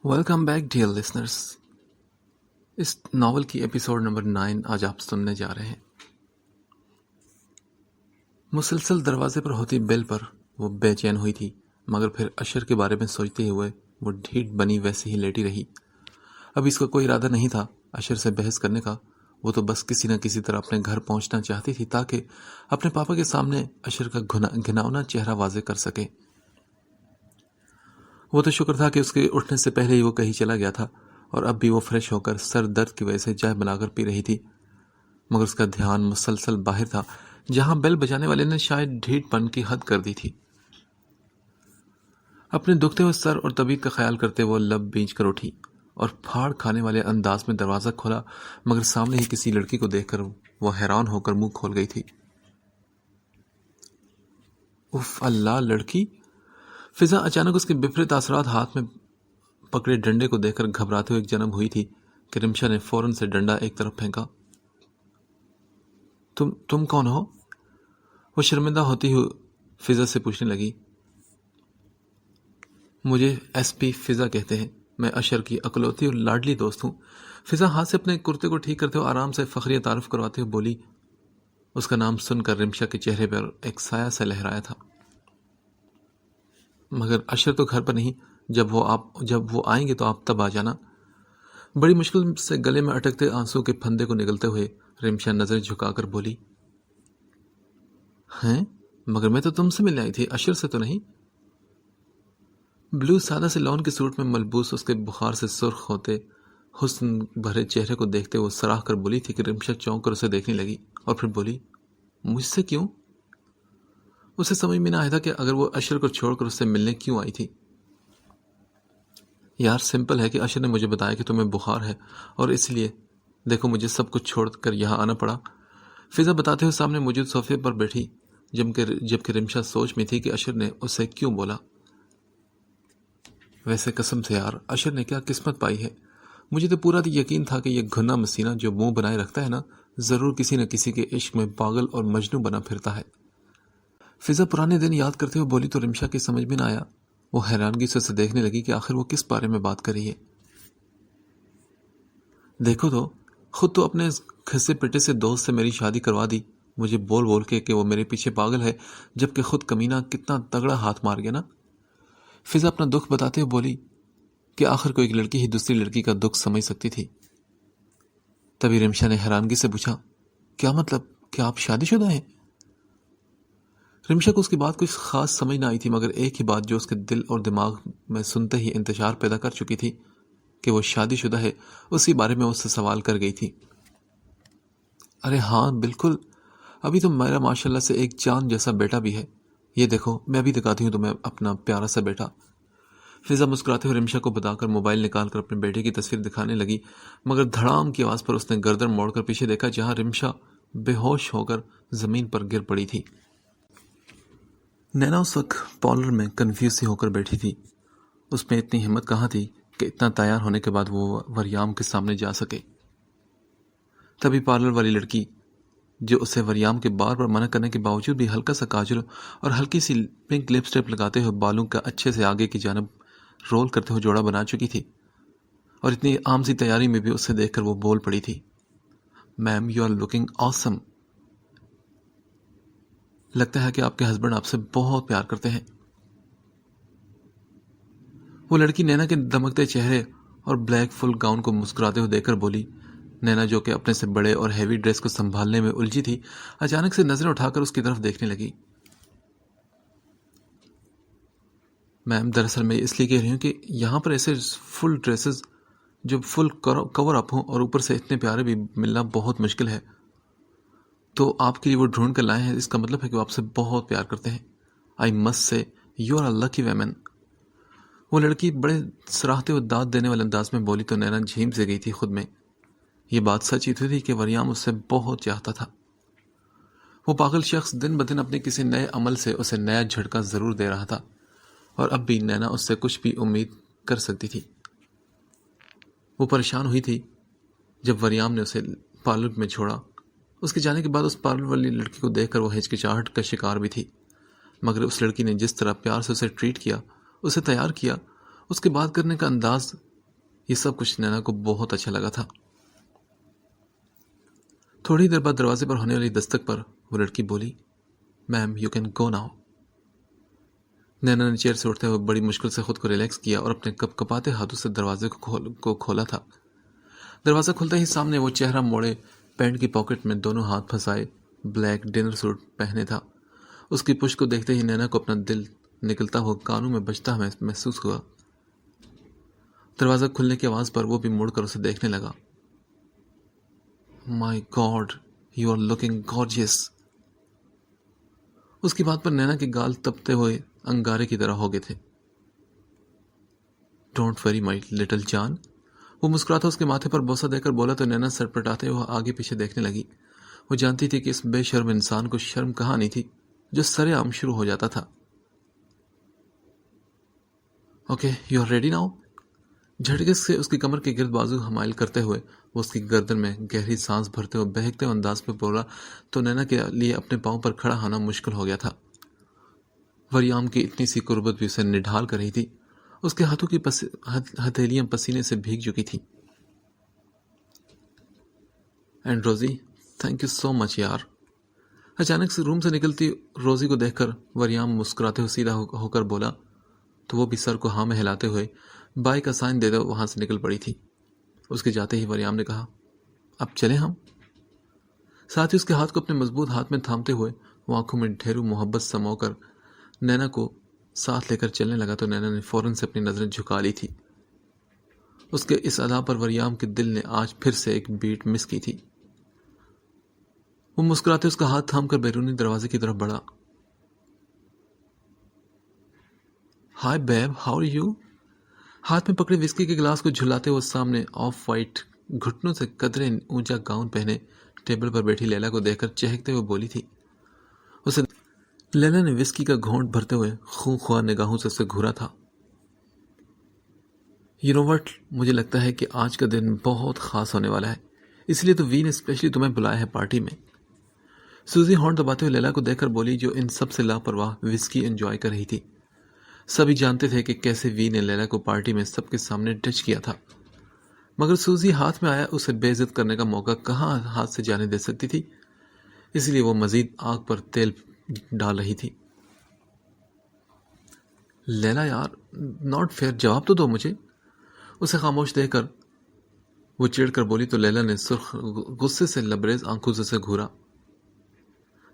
Welcome back dear listeners. اس novel کی episode number 9 آج آپ سننے جا رہے ہیں. مسلسل دروازے پر ہوتی بیل پر وہ بے چین ہوئی تھی، مگر پھر اشر کے بارے میں سوچتے ہوئے وہ ڈھیٹ بنی ویسے ہی لیٹی رہی. اب اس کا کوئی ارادہ نہیں تھا اشر سے بحث کرنے کا. وہ تو بس کسی نہ کسی طرح اپنے گھر پہنچنا چاہتی تھی تاکہ اپنے پاپا کے سامنے اشر کا گھناؤنا چہرہ واضح کر سکے. وہ تو شکر تھا کہ اس کے اٹھنے سے پہلے ہی وہ کہیں چلا گیا تھا، اور اب بھی وہ فریش ہو کر سر درد کی وجہ سے چائے بنا کر پی رہی تھی. مگر اس کا دھیان مسلسل باہر تھا، جہاں بیل بجانے والے نے شاید ڈھیٹ پن کی حد کر دی تھی. اپنے دکھتے ہوئے سر اور طبیعت کا خیال کرتے وہ لب بینچ کر اٹھی اور پھاڑ کھانے والے انداز میں دروازہ کھولا، مگر سامنے ہی کسی لڑکی کو دیکھ کر وہ حیران ہو کر منہ کھول گئی تھی. اف اللہ، لڑکی! فضا اچانک اس کے بپھرے تاثرات ہاتھ میں پکڑے ڈنڈے کو دیکھ کر گھبراتے ہوئے ایک جنب ہوئی تھی کہ رمشا نے فوراً سے ڈنڈا ایک طرف پھینکا. تم کون ہو؟ وہ شرمندہ ہوتی ہوئی فضا سے پوچھنے لگی. مجھے ایس پی فضا کہتے ہیں. میں اشر کی اکلوتی اور لاڈلی دوست ہوں. فضا ہاتھ سے اپنے کرتے کو ٹھیک کرتے ہوئے آرام سے فخریہ تعارف کرواتے ہوئے بولی. اس کا نام سن کر رمشا کے چہرے پر ایک سایہ سا لہرایا تھا. مگر اشر تو گھر پر نہیں. جب وہ آئیں گے تو آپ تب آ جانا. بڑی مشکل سے گلے میں اٹکتے آنسو کے پھندے کو نگلتے ہوئے رمشا نظر جھکا کر بولی. ہیں؟ مگر میں تو تم سے ملنے آئی تھی، اشر سے تو نہیں. بلو سادہ سے لون کے سوٹ میں ملبوس اس کے بخار سے سرخ ہوتے حسن بھرے چہرے کو دیکھتے وہ سراہ کر بولی تھی کہ رمشا چونک کر اسے دیکھنے لگی اور پھر بولی. مجھ سے کیوں؟ اسے سمجھ میں نہ آیا تھا کہ اگر وہ اشر کو چھوڑ کر اس سے ملنے کیوں آئی تھی. یار سمپل ہے کہ اشر نے مجھے بتایا کہ تمہیں بخار ہے اور اس لیے دیکھو مجھے سب کچھ چھوڑ کر یہاں آنا پڑا. فضا بتاتے ہوئے سامنے موجود صوفے پر بیٹھی، جبکہ رمشا سوچ میں تھی کہ اشر نے اسے کیوں بولا. ویسے قسم سے یار، اشر نے کیا قسمت پائی ہے. مجھے تو پورا یقین تھا کہ یہ گھنا مسینہ جو منہ بنائے رکھتا ہے نا، ضرور کسی نہ کسی کے عشق میں پاگل اور مجنوں بنا پھرتا ہے. فضا پرانے دن یاد کرتے ہوئے بولی تو رمشا کی سمجھ میں نہ آیا. وہ حیرانگی سے اسے دیکھنے لگی کہ آخر وہ کس بارے میں بات کر رہی ہے. دیکھو تو، خود تو اپنے کھسے پٹے سے دوست سے میری شادی کروا دی، مجھے بول بول کے کہ وہ میرے پیچھے پاگل ہے، جبکہ خود کمینہ کتنا تگڑا ہاتھ مار گیا نا. فضا اپنا دکھ بتاتے ہوئے بولی کہ آخر کوئی ایک لڑکی ہی دوسری لڑکی کا دکھ سمجھ سکتی تھی. تبھی رمشا نے حیرانگی سے پوچھا. کیا مطلب؟ کیا آپ شادی شدہ ہیں؟ رمشا کو اس کی بات کچھ خاص سمجھ نہ آئی تھی، مگر ایک ہی بات جو اس کے دل اور دماغ میں سنتے ہی انتشار پیدا کر چکی تھی کہ وہ شادی شدہ ہے، اسی بارے میں اس سے سوال کر گئی تھی. ارے ہاں بالکل، ابھی تو میرا ماشاءاللہ سے ایک چاند جیسا بیٹا بھی ہے. یہ دیکھو میں بھی دکھاتی ہوں تمہیں اپنا پیارا سا بیٹا. فضا مسکراتے ہوئے رمشا کو بتا کر موبائل نکال کر اپنے بیٹے کی تصویر دکھانے لگی، مگر دھڑام کی آواز پر اس نے گردن موڑ کر پیچھے دیکھا جہاں رمشا بے ہوش ہو کر زمین پر گر پڑی تھی. نینا اس وقت پارلر میں کنفیوز سی ہو کر بیٹھی تھی. اس میں اتنی ہمت کہاں تھی کہ اتنا تیار ہونے کے بعد وہ وریام کے سامنے جا سکے. تبھی پارلر والی لڑکی، جو اسے وریام کے بار بار منع کرنے کے باوجود بھی ہلکا سا کاجل اور ہلکی سی پنک لپسٹک لگاتے ہوئے بالوں کا اچھے سے آگے کی جانب رول کرتے ہوئے جوڑا بنا چکی تھی، اور اتنی عام سی تیاری میں بھی اسے دیکھ کر وہ بول پڑی تھی. میم یو آر لکنگ آسم. لگتا ہے کہ آپ کے ہسبینڈ آپ سے بہت پیار کرتے ہیں. وہ لڑکی نینا کے دمکتے چہرے اور بلیک فل گاؤن کو مسکراتے ہوئے دیکھ کر بولی. نینا جو کہ اپنے سے بڑے اور ہیوی ڈریس کو سنبھالنے میں الجھی تھی، اچانک سے نظریں اٹھا کر اس کی طرف دیکھنے لگی. میم دراصل میں اس لیے کہہ رہی ہوں کہ یہاں پر ایسے فل ڈریسز جو فل کور اپ ہوں اور اوپر سے اتنے پیارے بھی ملنا بہت مشکل ہے، تو آپ کے لیے وہ ڈھونڈ کر لائے ہیں. اس کا مطلب ہے کہ وہ آپ سے بہت پیار کرتے ہیں. I must say you are a lucky women. وہ لڑکی بڑے سراہتے ہوئے داد دینے والے انداز میں بولی تو نینا جھیم سے گئی تھی خود میں. یہ بات سچ ہی تھی کہ وریام اس سے بہت چاہتا تھا. وہ پاگل شخص دن بدن اپنے کسی نئے عمل سے اسے نیا جھٹکا ضرور دے رہا تھا، اور اب بھی نینا اس سے کچھ بھی امید کر سکتی تھی. وہ پریشان ہوئی تھی جب وریام نے اسے پارلر میں چھوڑا. اس کے جانے کے بعد اس پارلر والی لڑکی کو دیکھ کر وہ ہچکچاہٹ کا شکار بھی تھی، مگر اس لڑکی نے جس طرح پیار سے اسے ٹریٹ کیا، اسے تیار کیا، اس کے بات کرنے کا انداز یہ سب کچھ نینا کو بہت اچھا لگا تھا۔ تھوڑی دیر بعد دروازے پر ہونے والی دستک پر وہ لڑکی بولی، میم یو کین گو ناؤ۔ نینا نے چیئر سے اٹھتے ہوئے بڑی مشکل سے خود کو ریلیکس کیا اور اپنے کپ کپاتے ہاتھوں سے دروازے کو کھولا تھا۔ دروازہ کھلتے ہی سامنے وہ چہرہ موڑے، پینٹ کی پاکٹ میں دونوں ہاتھ پھنسائے، بلیک ڈنر سوٹ پہنے تھا۔ اس کی پشت کو دیکھتے ہی نینا کو اپنا دل نکلتا ہوا کانوں میں بجتا محسوس ہوا۔ دروازہ کھلنے کی آواز پر وہ بھی مڑ کر اسے دیکھنے لگا۔ مائی گاڈ، یو آر لکنگ گارجیس۔ اس کی بات پر نینا کے گال تپتے ہوئے انگارے کی طرح ہو گئے تھے۔ ڈونٹ وری مائی لٹل جان۔ وہ مسکراتا اس کے ماتھے پر بوسہ دے کر بولا تو نینا سر پٹاتے ہوئے آگے پیچھے دیکھنے لگی۔ وہ جانتی تھی کہ اس بے شرم انسان کو شرم کہاں نہیں تھی جو سرے عام شروع ہو جاتا تھا۔ Okay you are ready now. جھٹکے سے اس کی کمر کے گرد بازو حمائل کرتے ہوئے وہ اس کی گردن میں گہری سانس بھرتے ہوئے بہکتے ہوئے انداز پہ بولا تو نینا کے لیے اپنے پاؤں پر کھڑا ہونا مشکل ہو گیا تھا۔ وریام کی اتنی سی قربت بھی اسے نڈھال کر رہی تھی۔ اس کے ہاتھوں کی ہتھیلیاں پسینے سے بھیگ چکی تھیں۔ اینڈ روزی، تھینک یو سو مچ یار۔ اچانک سے روم سے نکلتی روزی کو دیکھ کر وریام مسکراتے ہوئے سیدھا ہو کر بولا تو وہ بھی سر کو ہاں میں ہلاتے ہوئے بائی کا سائن دے دے وہاں سے نکل پڑی تھی۔ اس کے جاتے ہی وریام نے کہا، اب چلیں ہم؟ ساتھ ہی اس کے ہاتھ کو اپنے مضبوط ہاتھ میں تھامتے ہوئے وہ آنکھوں میں ڈھیروں محبت سمو کر نینا کو ساتھ لے کر چلنے لگا تو نینا نے فوراً سے اپنی نظریں جھکا لی تھی۔ اس کے اس ادا پر وریام کے دل نے آج پھر سے ایک بیٹ مس کی تھی۔ وہ مسکراتے اس کا ہاتھ تھام کر بیرونی دروازے کی طرف بڑھا۔ Hi babe, how are you? ہاتھ میں پکڑے وسکی کے گلاس کو جھلاتے ہوئے سامنے آف وائٹ گھٹنوں سے قدرے اونچا گاؤن پہنے ٹیبل پر بیٹھی لیلا کو دیکھ کر چہکتے ہوئے بولی تھی۔ اسے لیلا نے وسکی کا گھونٹ بھرتے ہوئے خوں خواہ نگاہوں سے اسے گھورا تھا۔ یو نو وٹ، مجھے لگتا ہے کہ آج کا دن بہت خاص ہونے والا ہے، اس لیے تو وی نے اسپیشلی تمہیں بلایا ہے پارٹی میں۔ سوزی ہارن دباتے ہوئے لیلا کو دیکھ کر بولی جو ان سب سے لاپرواہ وسکی انجوائے کر رہی تھی۔ سبھی جانتے تھے کہ کیسے وی نے لیلا کو پارٹی میں سب کے سامنے ٹچ کیا تھا، مگر سوزی ہاتھ میں آیا اسے بے عزت کرنے کا موقع کہاں ہاتھ سے جانے دے سکتی تھی، اس لیے وہ مزید آگ پر تیل ڈال رہی تھی۔ لیلا یار، ناٹ فیئر، جواب تو دو مجھے۔ اسے خاموش دیکھ کر وہ چڑ کر بولی تو لیلا نے سرخ غصے سے لبریز آنکھوں سے گھورا۔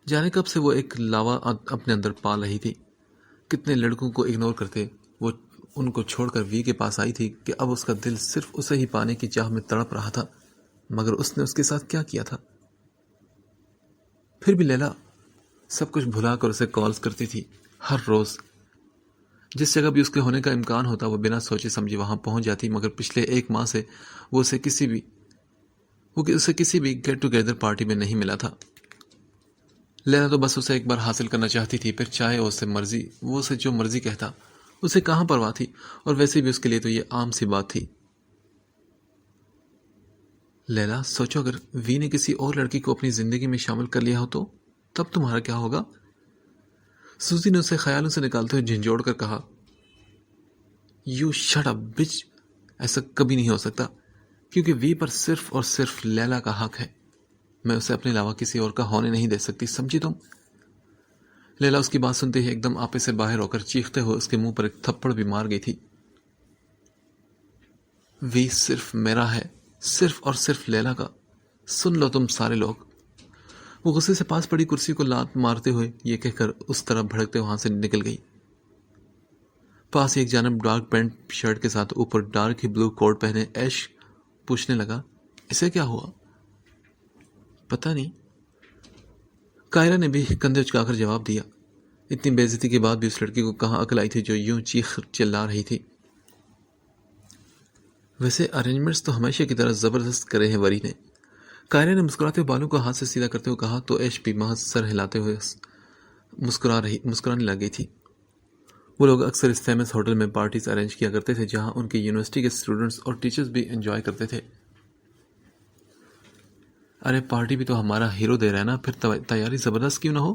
جانے کب سے وہ ایک لاوا اپنے اندر پال رہی تھی۔ کتنے لڑکوں کو اگنور کرتے وہ ان کو چھوڑ کر وی کے پاس آئی تھی کہ اب اس کا دل صرف اسے ہی پانے کی چاہ میں تڑپ رہا تھا، مگر اس نے اس کے ساتھ کیا کیا تھا؟ پھر بھی لیلا سب کچھ بھلا کر اسے کالز کرتی تھی ہر روز۔ جس جگہ بھی اس کے ہونے کا امکان ہوتا وہ بنا سوچے سمجھے وہاں پہنچ جاتی، مگر پچھلے ایک ماہ سے وہ اسے کسی بھی گیٹ ٹوگیدر پارٹی میں نہیں ملا تھا۔ لیلا تو بس اسے ایک بار حاصل کرنا چاہتی تھی، پھر چاہے وہ اسے جو مرضی کہتا، اسے کہاں پرواہ تھی، اور ویسے بھی اس کے لیے تو یہ عام سی بات تھی۔ لیلا، سوچو اگر وی نے کسی اور لڑکی کو اپنی زندگی میں شامل کر لیا ہو تو تب تمہارا کیا ہوگا؟ سوزی نے اسے خیالوں سے نکالتے ہوئے جھنجھوڑ کر کہا، یو شٹ اپ بچ، ایسا کبھی نہیں ہو سکتا، کیونکہ وی پر صرف اور صرف لیلا کا حق ہے، میں اسے اپنے علاوہ کسی اور کا ہونے نہیں دے سکتی، سمجھی تم؟ لیلا اس کی بات سنتے ہی ایک دم آپے سے باہر ہو کر چیختے ہوئے اس کے منہ پر ایک تھپڑ بھی مار گئی تھی۔ وی صرف میرا ہے، صرف اور صرف لیلا کا، سن لو تم سارے لوگ۔ وہ غصے سے پاس پڑی کرسی کو لات مارتے ہوئے یہ کہہ کر اس طرح بھڑکتے وہاں سے نکل گئی۔ پاس ہی ایک جانب ڈارک پینٹ شرٹ کے ساتھ اوپر ڈارک ہی بلو کوٹ پہنے ایش پوچھنے لگا، اسے کیا ہوا؟ پتہ نہیں۔ کائرہ نے بھی کندھے اچکا کر جواب دیا۔ اتنی بے عزتی کے بعد بھی اس لڑکی کو کہاں عقل آئی تھی جو یوں چیخ چلا رہی تھی۔ ویسے ارینجمنٹس تو ہمیشہ کی طرح زبردست کرے ہیں وری نے، کائرہ نے مسکراتے ہوئے بالوں کو ہاتھ سے سیدھا کرتے ہوئے کہا تو ایش بھی محض سر ہلاتے ہوئے مسکرانے لگی تھی۔ وہ لوگ اکثر اس فیمس ہوٹل میں پارٹیز ارینج کیا کرتے تھے جہاں ان کی یونیورسٹی کے اسٹوڈنٹس اور ٹیچرز بھی انجوائے کرتے تھے۔ ارے پارٹی بھی تو ہمارا ہیرو دے رہا ہے نا، پھر تیاری زبردست کیوں نہ ہو؟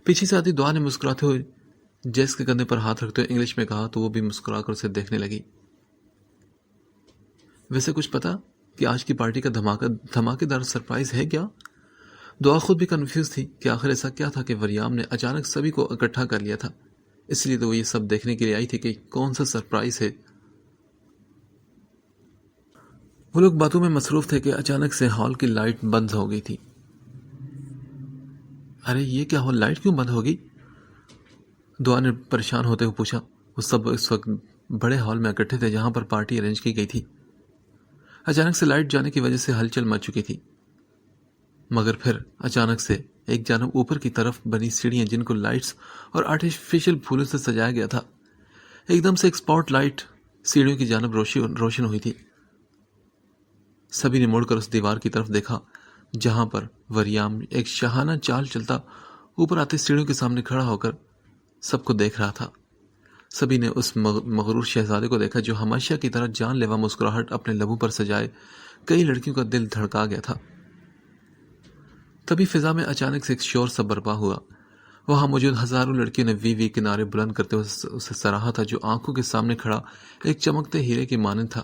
پیچھے سے آتی دعا نے مسکراتے ہوئے جیس کے کندھے پر ہاتھ رکھتے ہوئے انگلش میں کہا تو وہ بھی مسکرا کر اسے دیکھنے لگی۔ ویسے کچھ پتا کہ آج کی پارٹی کا دھماکے دار سرپرائز ہے کیا؟ دعا خود بھی کنفیوز تھی کہ آخر ایسا کیا تھا کہ وریام نے اچانک سبھی کو اکٹھا کر لیا تھا. اس لیے تو وہ یہ سب دیکھنے کے لیے آئی تھی کہ کون سا سرپرائز ہے. وہ لوگ باتوں میں مصروف تھے کہ اچانک سے ہال کی لائٹ بند ہو گئی تھی. ارے یہ کیا ہو، لائٹ کیوں بند ہوگی؟ دعا نے پریشان ہوتے ہوئے پوچھا. وہ سب اس وقت بڑے ہال میں اکٹھے تھے جہاں پر پارٹی ارینج کی گئی تھی. اچانک سے لائٹ جانے کی وجہ سے ہلچل مچ چکی تھی، مگر پھر اچانک سے ایک جانب اوپر کی طرف بنی سیڑھیاں جن کو لائٹس اور آرٹیفیشل پھولوں سے سجایا گیا تھا، ایک دم سے ایک سپاٹ لائٹ سیڑھیوں کی جانب روشن ہوئی تھی. سبھی نے مڑ کر اس دیوار کی طرف دیکھا جہاں پر وریام ایک شاہانہ چال چلتا اوپر آتے سیڑھیوں کے سامنے کھڑا ہو کر سب کو دیکھ رہا تھا. سبھی نے اس مغرور شہزادے کو دیکھا جو ہمیشہ کی طرح جان لیوا مسکراہٹ اپنے لبوں پر سجائے کئی لڑکیوں کا دل دھڑکا گیا تھا. تبھی فضا میں اچانک سے ایک شور سا برپا ہوا. وہاں موجود ہزاروں لڑکیوں نے وی وی کے نعرے بلند کرتے ہوئے اسے سراہا تھا جو آنکھوں کے سامنے کھڑا ایک چمکتے ہیرے کے مانند تھا.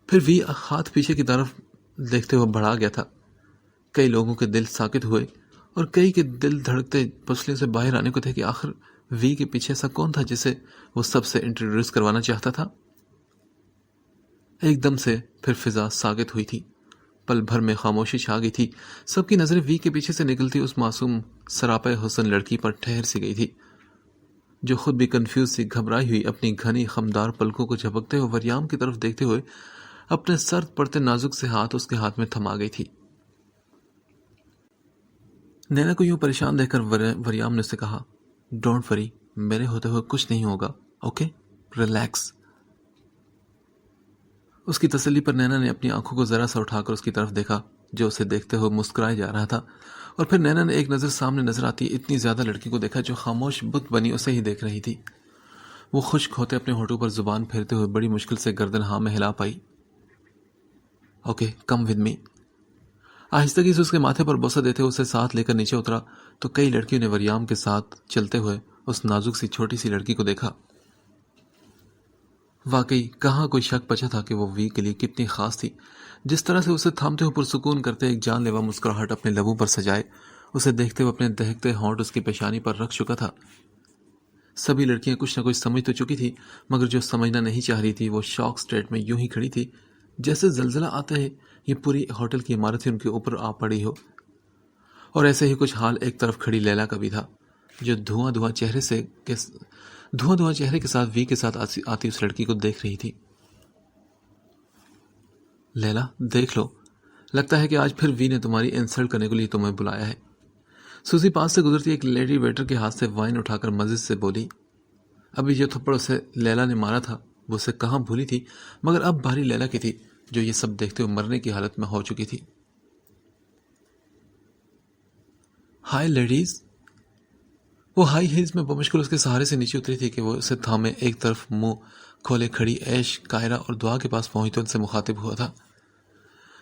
پھر وی ہاتھ پیچھے کی طرف دیکھتے ہوئے بڑھا گیا تھا. کئی لوگوں کے دل ساکت ہوئے اور کئی کے دل دھڑکتے پسلیوں سے باہر آنے کو تھے کہ آخر وی کے پیچھے ایسا کون تھا جسے وہ سب سے انٹروڈیوس کروانا چاہتا تھا. ایک دم سے پھر فضا ساکت ہوئی تھی. پل بھر میں خاموشی چھا گئی تھی. سب کی نظریں وی کے پیچھے سے نکلتی اس معصوم سراپے حسن لڑکی پر ٹھہر سی گئی تھی جو خود بھی کنفیوز سی گھبرائی ہوئی اپنی گھنی خمدار پلکوں کو جھپکتے ہوئے وریام کی طرف دیکھتے ہوئے اپنے سرد پڑتے نازک سے ہاتھ اس کے ہاتھ میں تھما گئی تھی. نینا کو یوں پریشان دیکھ کر وریام نے اسے کہا، ڈونٹ وری، میرے ہوتے ہوئے کچھ نہیں ہوگا، اوکے، ریلیکس. اس کی تسلی پر نینا نے اپنی آنکھوں کو ذرا سا اٹھا کر اس کی طرف دیکھا جو اسے دیکھتے ہوئے مسکرائے جا رہا تھا. اور پھر نینا نے ایک نظر سامنے نظر آتی اتنی زیادہ لڑکی کو دیکھا جو خاموش بت بنی اسے ہی دیکھ رہی تھی. وہ خشک ہوتے اپنے ہونٹوں پر زبان پھیرتے ہوئے بڑی مشکل سے گردن ہاں میں ہلا پائی. Okay, come with me. آہستگی سے اس کے ماتھے پر بوسہ دیتے ہوئے اسے ساتھ لے کر نیچے اترا تو کئی لڑکیوں نے وریام کے ساتھ چلتے ہوئے اس نازک سی چھوٹی سی لڑکی کو دیکھا. واقعی کہاں کوئی شک بچا تھا کہ وہ وی کے لیے کتنی خاص تھی. جس طرح سے اسے تھامتے ہوئے پرسکون کرتے ایک جان لیوا مسکراہٹ اپنے لبوں پر سجائے اسے دیکھتے ہوئے اپنے دہکتے ہونٹ اس کی پیشانی پر رکھ چکا تھا. سبھی لڑکیاں کچھ نہ کچھ سمجھ تو چکی تھی مگر جو سمجھنا نہیں چاہ رہی تھی وہ شاک سٹیٹ میں یوں ہی کھڑی تھی جیسے زلزلہ آتا ہے یہ پوری ہوٹل کی عمارت ہی ان کے اوپر آ پڑی ہو. اور ایسے ہی کچھ حال ایک طرف کھڑی لیلا کا بھی تھا جو دھواں چہرے کے ساتھ وی کے ساتھ آتی اس لڑکی کو دیکھ رہی تھی. لیلا دیکھ لو، لگتا ہے کہ آج پھر وی نے تمہاری انسلٹ کرنے کے لیے تمہیں بلایا ہے. سوزی پاس سے گزرتی ایک لیڈی ویٹر کے ہاتھ سے وائن اٹھا کر مزید سے بولی. ابھی جو تھپڑ اسے لیلا نے مارا تھا وہ اسے کہاں بھولی تھی مگر اب بھاری لیلا کی تھی جو یہ سب دیکھتے ہوئے مرنے کی حالت میں ہو چکی تھی. High ladies. وہ ہائی ہیلز میں بمشکل اس کے سہارے سے نیچے اتری تھی کہ وہ اسے تھامے ایک طرف منہ کھولے کھڑی ایش، کائرہ اور دعا کے پاس پہنچ تو ان سے مخاطب ہوا تھا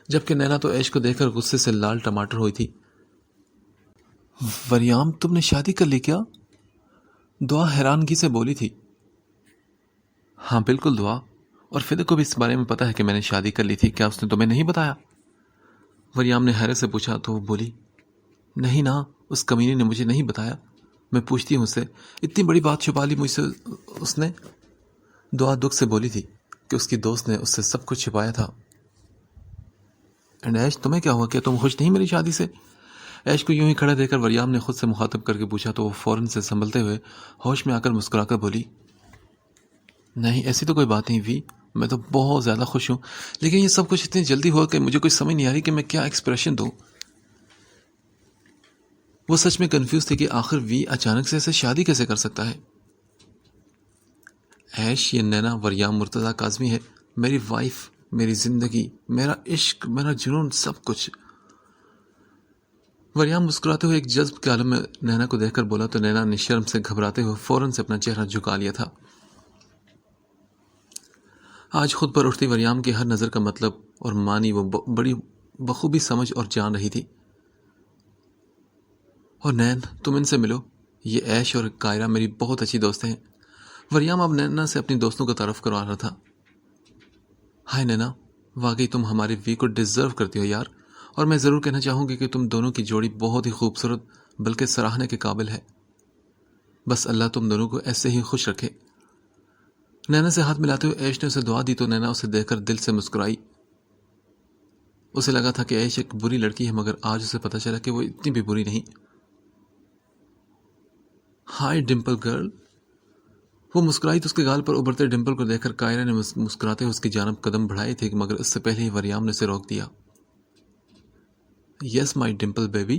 جبکہ نینا تو ایش کو دیکھ کر غصے سے لال ٹماٹر ہوئی تھی. وریام تم نے شادی کر لی کیا؟ دعا حیرانگی سے بولی تھی. ہاں بالکل دعا، اور فدی کو بھی اس بارے میں پتا ہے کہ میں نے شادی کر لی تھی، کیا اس نے تمہیں نہیں بتایا؟ وریام نے حیرت سے پوچھا تو وہ بولی، نہیں نا، اس کمینے نے مجھے نہیں بتایا. میں پوچھتی ہوں اس سے، اتنی بڑی بات چھپا لی مجھ سے اس نے. دعا دکھ سے بولی تھی کہ اس کی دوست نے اس سے سب کچھ چھپایا تھا. اینڈ ایش تمہیں کیا ہوا، کیا تم خوش نہیں میری شادی سے؟ ایش کو یوں ہی کھڑا دیکھ کر وریام نے خود سے مخاطب کر کے پوچھا تو وہ فوراً سے سنبھلتے ہوئے ہوش میں آ کر مسکرا کر بولی، نہیں ایسی تو کوئی بات نہیں وی، میں تو بہت زیادہ خوش ہوں، لیکن یہ سب کچھ اتنی جلدی ہوا کہ مجھے کوئی سمجھ نہیں آ رہی کہ میں کیا ایکسپریشن دوں. وہ سچ میں کنفیوز تھی کہ آخر وی اچانک سے ایسے شادی کیسے کر سکتا ہے. ایش یہ نینا وریام مرتضیٰ کاظمی ہے، میری وائف، میری زندگی، میرا عشق، میرا جنون، سب کچھ. وریام مسکراتے ہوئے ایک جذب کے عالم میں نینا کو دیکھ کر بولا تو نینا نے شرم سے گھبراتے ہوئے فوراً سے اپنا چہرہ جھکا لیا تھا. آج خود پر اٹھتی وریام کی ہر نظر کا مطلب اور معنی وہ بڑی بخوبی سمجھ اور جان رہی تھی. اور نین تم ان سے ملو، یہ ایش اور کائرہ میری بہت اچھی دوستیں ہیں. وریام اب نینا سے اپنی دوستوں کا تعارف کروا رہا تھا. ہائے نینا، واقعی تم ہماری وی کو ڈیزرو کرتی ہو یار، اور میں ضرور کہنا چاہوں گی کہ تم دونوں کی جوڑی بہت ہی خوبصورت بلکہ سراہنے کے قابل ہے. بس اللہ تم دونوں کو ایسے ہی خوش رکھے. نینا سے ہاتھ ملاتے ہوئے ایش نے اسے دعا دی تو نینا اسے دیکھ کر دل سے مسکرائی. اسے لگا تھا کہ ایش ایک بری لڑکی ہے، مگر آج اسے پتہ چلا کہ وہ اتنی بھی بری نہیں. ہائے ڈمپل گرل. وہ مسکرائی تو اس کے گال پر ابھرتے ڈمپل کو دیکھ کر کائرہ نے مسکراتے ہوئے اس کی جانب قدم بڑھائے تھے، مگر اس سے پہلے ہی وریام نے اسے روک دیا. یس مائی ڈمپل بیبی.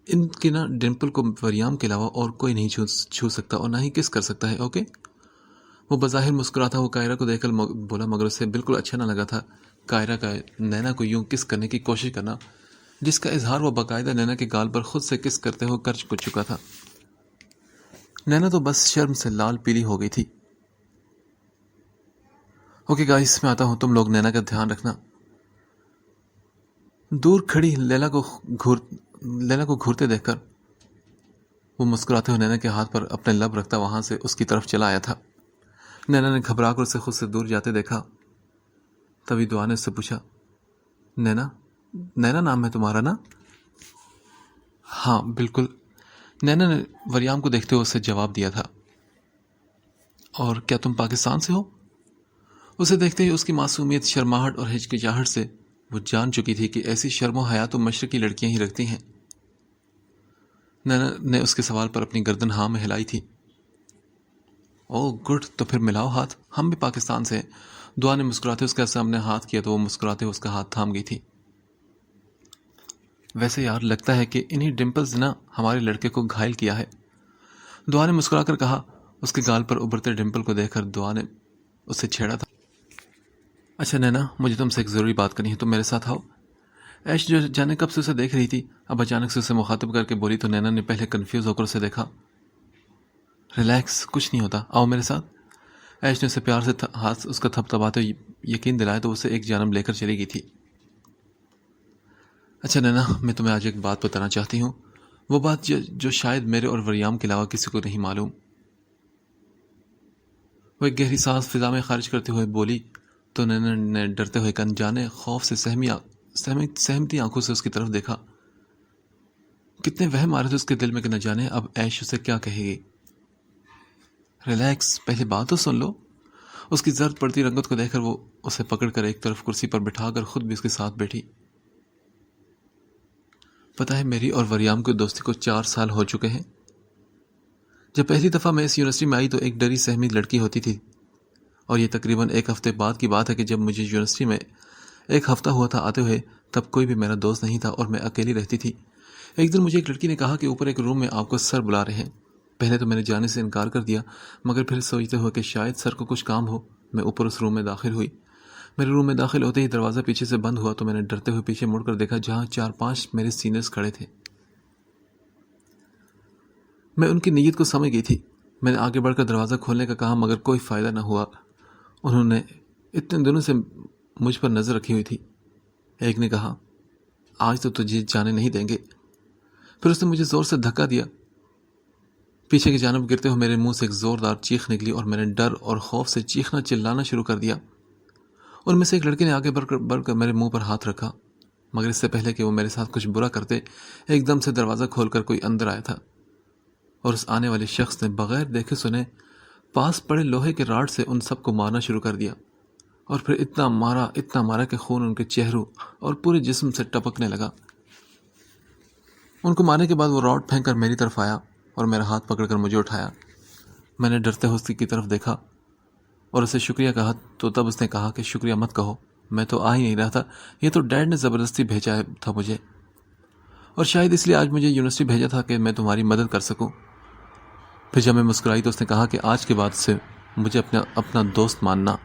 ان کی نا ڈمپل کو وریام کے علاوہ اور کوئی نہیں چھو سکتا اور نہ ہی کس کر سکتا ہے. اوکے. وہ بظاہر مسکراتا وہ کائرہ کو دیکھ کر بولا، مگر اسے بالکل اچھا نہ لگا تھا کائرہ کا نینا کو یوں کس کرنے کی کوشش کرنا، جس کا اظہار وہ باقاعدہ نینا کے گال پر خود سے کس کرتے ہوئے کر چکا تھا. نینا تو بس شرم سے لال پیلی ہو گئی تھی. اوکے گائس، میں آتا ہوں، تم لوگ نینا کا دھیان رکھنا. دور کھڑی لیلا کو گھورتے دیکھ کر وہ مسکراتے ہوئے نینا کے ہاتھ پر اپنے لب رکھتا وہاں سے اس کی طرف چلا آیا تھا. نینا نے گھبرا کر اسے خود سے دور جاتے دیکھا. تبھی دعا نے اس سے پوچھا، نینا نام ہے تمہارا نا؟ ہاں بالکل. نینا نے وریام کو دیکھتے ہوئے اسے جواب دیا تھا. اور کیا تم پاکستان سے ہو؟ اسے دیکھتے ہی اس کی معصومیت، شرماہٹ اور ہچکچاہٹ سے وہ جان چکی تھی کہ ایسی شرم و حیا تو مشرقی لڑکیاں ہی رکھتی ہیں. نینا نے اس کے سوال پر اپنی گردن ہاں میں ہلائی تھی. اوہ گڈ، تو پھر ملاؤ ہاتھ، ہم بھی پاکستان سے ہیں. دعا نے مسکراتے اس کے سامنے ہاتھ کیا تو وہ مسکراتے اس کا ہاتھ تھام گئی تھی. ویسے یار لگتا ہے کہ انہی ڈمپلز نے ہمارے لڑکے کو گھائل کیا ہے، دعا نے مسکرا کر کہا. اس کے گال پر ابھرتے ڈمپل کو دیکھ کر دعا نے اسے چھیڑا تھا. اچھا نینا، مجھے تم سے ایک ضروری بات کرنی ہے، تم میرے ساتھ آؤ. ایش جو جانے کب سے اسے دیکھ رہی تھی اب اچانک سے اسے مخاطب کر کے بولی تو نینا نے پہلے کنفیوز ہو کر اسے دیکھا. ریلیکس، کچھ نہیں ہوتا، آؤ میرے ساتھ. ایش نے اسے پیار سے ہاتھ اس کا تھپتھپاتے یقین دلایا تو اسے ایک جانب لے کر چلی گئی تھی. اچھا نینا، میں تمہیں آج ایک بات بتانا چاہتی ہوں، وہ بات جو شاید میرے اور وریام کے علاوہ کسی کو نہیں معلوم. وہ ایک گہری سانس فضا میں خارج کرتے ہوئے بولی تو نینا نے ڈرتے ہوئے انجانے خوف سے سہمتی آنکھوں سے اس کی طرف دیکھا. کتنے وہم آ رہے تھے اس کے دل میں کہ نہ جانے اب ایش اسے کیا کہے گی. ریلیکس، پہلے بات تو سن لو. اس کی زرد پڑتی رنگت کو دیکھ کر وہ اسے پکڑ کر ایک طرف کرسی پر بٹھا کر خود بھی اس کے ساتھ بیٹھی. پتہ ہے میری اور وریام کی دوستی کو 4 سال ہو چکے ہیں. جب پہلی دفعہ میں اس یونیورسٹی میں آئی تو ایک ڈری سہمی لڑکی ہوتی تھی، اور یہ تقریباً 1 ہفتے بعد کی بات ہے کہ جب مجھے یونیورسٹی میں 1 ہفتہ ہوا تھا آتے ہوئے، تب کوئی بھی میرا دوست نہیں تھا اور میں اکیلی رہتی تھی. ایک دن مجھے ایک لڑکی نے کہا کہ اوپر ایک روم میں آپ کو سر بلا رہے ہیں. پہلے تو میں نے جانے سے انکار کر دیا، مگر پھر سوچتے ہوئے کہ شاید سر کو کچھ کام ہو، میں اوپر اس روم میں داخل ہوئی. میرے روم میں داخل ہوتے ہی دروازہ پیچھے سے بند ہوا تو میں نے ڈرتے ہوئے پیچھے مڑ کر دیکھا جہاں 4-5 میرے سینئرز کھڑے تھے. میں ان کی نیت کو سمجھ گئی تھی. میں نے آگے بڑھ کر دروازہ کھولنے کا کہا مگر کوئی فائدہ نہ ہوا. انہوں نے اتنے دنوں سے مجھ پر نظر رکھی ہوئی تھی. ایک نے کہا، آج تو تجھے جانے نہیں دیں گے. پھر اس نے مجھے زور سے دھکا دیا. پیچھے کی جانب گرتے ہوئے میرے منہ سے ایک زوردار چیخ نکلی اور میں نے ڈر اور خوف سے چیخنا چلانا شروع کر دیا. ان میں سے ایک لڑکے نے آگے بڑھ کر میرے منہ پر ہاتھ رکھا، مگر اس سے پہلے کہ وہ میرے ساتھ کچھ برا کرتے ایک دم سے دروازہ کھول کر کوئی اندر آیا تھا، اور اس آنے والے شخص نے بغیر دیکھے سنے پاس پڑے لوہے کے راڈ سے ان سب کو مارنا شروع کر دیا، اور پھر اتنا مارا کہ خون ان کے چہروں اور پورے جسم سے ٹپکنے لگا. ان کو مارنے کے بعد وہ راڈ پھینک کر میری طرف آیا اور میرا ہاتھ پکڑ کر مجھے اٹھایا. میں نے ڈرتے ہوئے اس کی طرف دیکھا اور اسے شکریہ کہا تو تب اس نے کہا کہ شکریہ مت کہو، میں تو آ ہی نہیں رہا تھا، یہ تو ڈیڈ نے زبردستی بھیجا تھا مجھے، اور شاید اس لیے آج مجھے یونیورسٹی بھیجا تھا کہ میں تمہاری مدد کر سکوں. پھر جب میں مسکرائی تو اس نے کہا کہ آج کے بعد سے مجھے اپنا دوست ماننا.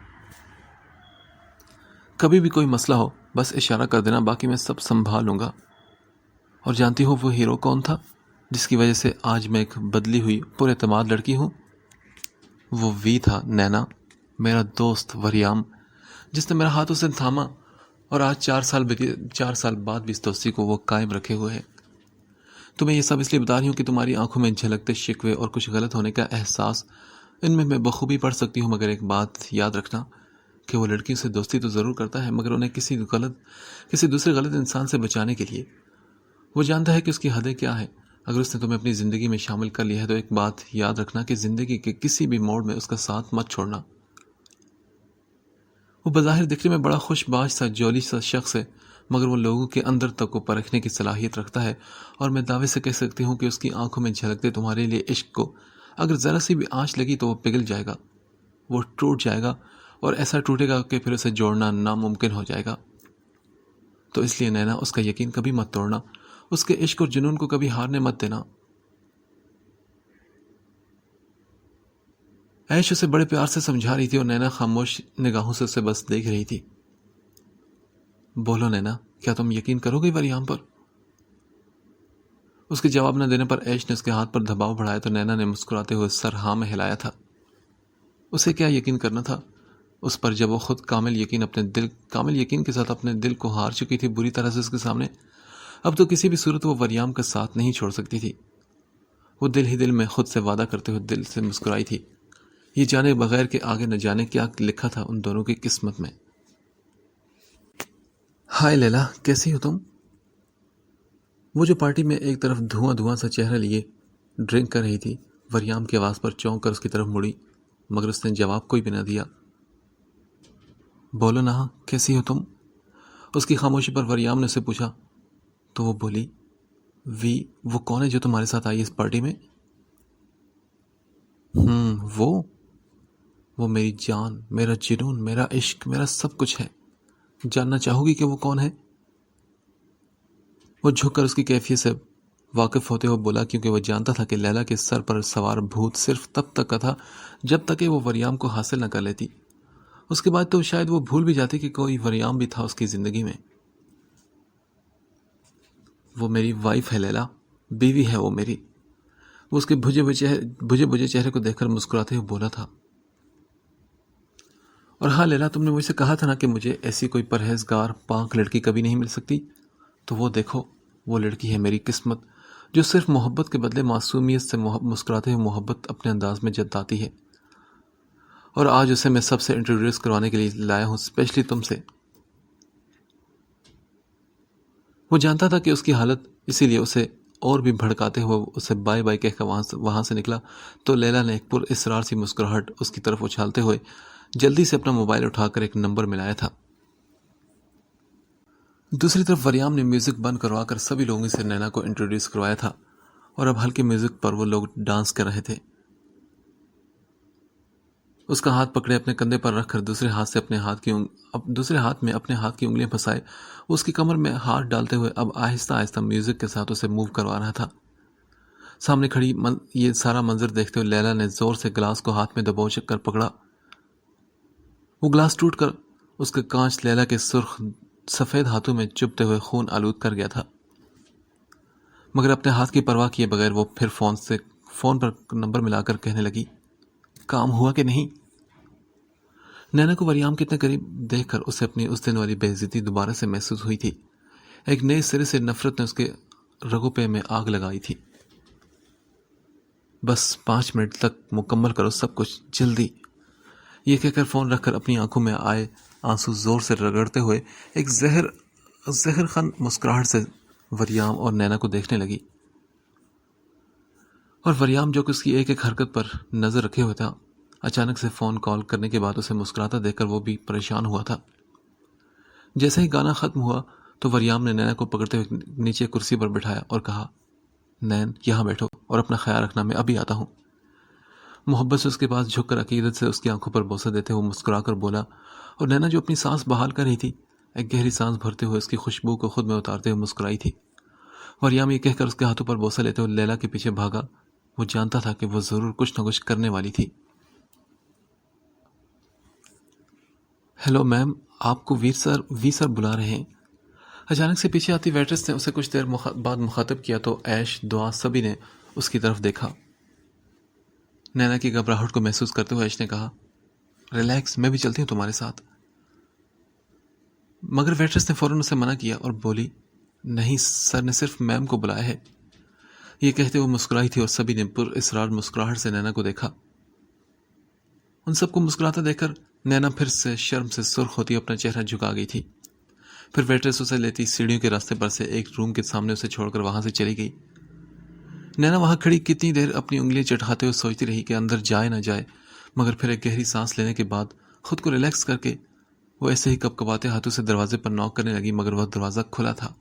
کبھی بھی کوئی مسئلہ ہو بس اشارہ کر دینا، باقی میں سب سنبھال لوں گا. اور جانتی ہو وہ ہیرو کون تھا جس کی وجہ سے آج میں ایک بدلی ہوئی پر اعتماد لڑکی ہوں؟ وہ وی تھا نینا، میرا دوست وریام، جس نے میرا ہاتھ اسے تھاما اور آج 4 سال بعد بھی اس دوستی کو وہ قائم رکھے ہوئے ہے. تمہیں یہ سب اس لیے بتا رہی ہوں کہ تمہاری آنکھوں میں جھلکتے شکوے اور کچھ غلط ہونے کا احساس ان میں بخوبی پڑھ سکتی ہوں، مگر ایک بات یاد رکھنا کہ وہ لڑکیوں سے دوستی تو ضرور کرتا ہے، مگر انہیں کسی دوسرے غلط انسان سے بچانے کے لیے۔ وہ جانتا ہے کہ اس کی حدیں کیا ہے۔ اگر اس نے تمہیں اپنی زندگی میں شامل کر لیا ہے تو ایک بات یاد رکھنا کہ زندگی کے کسی بھی موڑ میں اس کا ساتھ مت چھوڑنا۔ وہ بظاہر دکھنے میں بڑا خوش باش سا جولی سا شخص ہے، مگر وہ لوگوں کے اندر تک کو پرکھنے کی صلاحیت رکھتا ہے، اور میں دعوے سے کہہ سکتی ہوں کہ اس کی آنکھوں میں جھلکتے تمہارے لیے عشق کو اگر ذرا سی بھی آنچ لگی تو وہ پگھل جائے گا، وہ ٹوٹ جائے گا، اور ایسا ٹوٹے گا کہ پھر اسے جوڑنا ناممکن ہو جائے گا۔ تو اس لیے نینا، اس کا یقین کبھی مت توڑنا، اس کے عشق اور جنون کو کبھی ہارنے مت دینا۔ عیش اسے بڑے پیار سے سمجھا رہی تھی اور نینا خاموش نگاہوں سے اسے بس دیکھ رہی تھی۔ بولو نینا، کیا تم یقین کرو گی وریام پر؟ اس کے جواب نہ دینے پر عیش نے اس کے ہاتھ پر دباؤ بڑھایا تو نینا نے مسکراتے ہوئے سر ہاں میں ہلایا تھا۔ اسے کیا یقین کرنا تھا اس پر جب وہ خود کامل یقین کے ساتھ اپنے دل کو ہار چکی تھی بری طرح سے اس کے سامنے۔ اب تو کسی بھی صورت وہ وریام کا ساتھ نہیں چھوڑ سکتی تھی۔ وہ دل ہی دل میں خود سے وعدہ کرتے ہوئے دل سے مسکرائی تھی، یہ جانے بغیر کہ آگے نہ جانے کیا لکھا تھا ان دونوں کی قسمت میں۔ ہائے لیلا، کیسی ہو تم؟ وہ جو پارٹی میں ایک طرف دھواں سا چہرہ لیے ڈرنک کر رہی تھی، وریام کی آواز پر چونک کر اس کی طرف مڑی، مگر اس نے جواب کوئی بھی نہ دیا۔ بولو نا، کیسی ہو تم؟ اس کی خاموشی پر وریام نے اسے پوچھا تو وہ بولی، وہ کون ہے جو تمہارے ساتھ آئی اس پارٹی میں؟ وہ میری جان، میرا جنون، میرا عشق، میرا سب کچھ ہے۔ جاننا چاہو گی کہ وہ کون ہے؟ وہ جھک کر اس کی کیفیت سے واقف ہوتے ہوئے بولا، کیونکہ وہ جانتا تھا کہ لیلا کے سر پر سوار بھوت صرف تب تک کا تھا جب تک کہ وہ وریام کو حاصل نہ کر لیتی۔ اس کے بعد تو شاید وہ بھول بھی جاتی کہ کوئی وریام بھی تھا اس کی زندگی میں۔ وہ میری وائف ہے لیلا، بیوی ہے وہ میری۔ وہ اس کے بجھے بجھے چہرے کو دیکھ کر مسکراتے ہوئے بولا تھا۔ اور ہاں لیلا، تم نے مجھ سے کہا تھا نا کہ مجھے ایسی کوئی پرہیزگار پاک لڑکی کبھی نہیں مل سکتی، تو وہ دیکھو، وہ لڑکی ہے میری قسمت، جو صرف محبت کے بدلے معصومیت سے مسکراتے ہوئے محبت اپنے انداز میں جتاتی ہے۔ اور آج اسے میں سب سے انٹروڈیوس کروانے کے لیے لایا ہوں، اسپیشلی تم سے۔ وہ جانتا تھا کہ اس کی حالت، اسی لیے اسے اور بھی بھڑکاتے ہوئے اسے بائے بائے کہہ کر وہاں سے نکلا تو لیلا نے ایک پر اصرار سی مسکراہٹ اس کی طرف اچھالتے ہوئے جلدی سے اپنا موبائل اٹھا کر ایک نمبر ملایا تھا۔ دوسری طرف وریام نے میوزک بند کروا کر سبھی لوگوں سے نینا کو انٹروڈیوس کروایا تھا، اور اب ہلکے میوزک پر وہ لوگ ڈانس کر رہے تھے۔ اس کا ہاتھ پکڑے اپنے کندھے پر رکھ کر دوسرے ہاتھ میں اپنے ہاتھ کی انگلیاں پھنسائے اس کی کمر میں ہاتھ ڈالتے ہوئے اب آہستہ آہستہ میوزک کے ساتھ اسے موو کروا رہا تھا۔ سامنے کھڑی یہ سارا منظر دیکھتے ہوئے لیلا نے زور سے گلاس کو ہاتھ میں دبوچ کر پکڑا۔ وہ گلاس ٹوٹ کر اس کے کانچ لیلا کے سرخ سفید ہاتھوں میں چبھتے ہوئے خون آلود کر گیا تھا، مگر اپنے ہاتھ کی پرواہ کیے بغیر وہ پھر فون پر نمبر ملا کر کہنے لگی، کام ہوا کہ نہیں؟ نینا کو وریام کے اتنے قریب دیکھ کر اسے اپنی اس دن والی بے عزتی دوبارہ سے محسوس ہوئی تھی۔ ایک نئے سرے سے نفرت نے اس کے رگوں پہ میں آگ لگائی تھی۔ بس 5 منٹ تک مکمل کرو سب کچھ، جلدی، یہ کہہ کر فون رکھ کر اپنی آنکھوں میں آئے آنسو زور سے رگڑتے ہوئے ایک زہر خند مسکراہٹ سے وریام اور نینا کو دیکھنے لگی۔ اور وریام جو کہ اس کی ایک ایک حرکت پر نظر رکھے ہوئے تھا، اچانک سے فون کال کرنے کے بعد اسے مسکراتا دیکھ کر وہ بھی پریشان ہوا تھا۔ جیسے ہی گانا ختم ہوا تو وریام نے نینا کو پکڑتے ہوئے نیچے کرسی پر بٹھایا اور کہا، نین، یہاں بیٹھو اور اپنا خیال رکھنا، میں ابھی آتا ہوں۔ محبت سے اس کے پاس جھک کر عقیدت سے اس کی آنکھوں پر بوسہ دیتے ہوئے مسکرا کر بولا، اور نینا جو اپنی سانس بحال کر رہی تھی، ایک گہری سانس بھرتے ہوئے اس کی خوشبو کو خود میں اتارتے ہوئے مسکرائی تھی۔ وریام یہ کہہ کر اس کے ہاتھوں پر بوسہ لیتے ہوئے لیلا کے پیچھے بھاگا۔ وہ جانتا تھا کہ وہ ضرور کچھ نہ کچھ کرنے والی تھی۔ ہیلو میم، آپ کو وی سر بلا رہے ہیں۔ اچانک سے پیچھے آتی ویٹرس نے اسے کچھ دیر بعد مخاطب کیا تو عیش، دعا، سبھی نے اس کی طرف دیکھا۔ نینا کی گھبراہٹ کو محسوس کرتے ہوئے عیش نے کہا، ریلیکس، میں بھی چلتی ہوں تمہارے ساتھ۔ مگر ویٹرس نے فوراً اسے منع کیا اور بولی، نہیں، سر نے صرف میم کو بلایا ہے۔ یہ کہتے ہوئے مسکرائی تھی اور سبھی نے پر اسرار مسکراہٹ سے نینا کو دیکھا۔ ان سب کو مسکراتا دیکھ کر نینا پھر سے شرم سے سرخ ہوتی اپنا چہرہ جھکا گئی تھی۔ پھر ویٹریس اسے لیتی سیڑھیوں کے راستے پر سے ایک روم کے سامنے اسے چھوڑ کر وہاں سے چلی گئی۔ نینا وہاں کھڑی کتنی دیر اپنی انگلیاں چٹھاتے ہوئے سوچتی رہی کہ اندر جائے نہ جائے، مگر پھر ایک گہری سانس لینے کے بعد خود کو ریلیکس کر کے وہ ایسے ہی کپکپاتے ہاتھوں سے دروازے پر نوک کرنے لگی، مگر وہ دروازہ کھلا تھا۔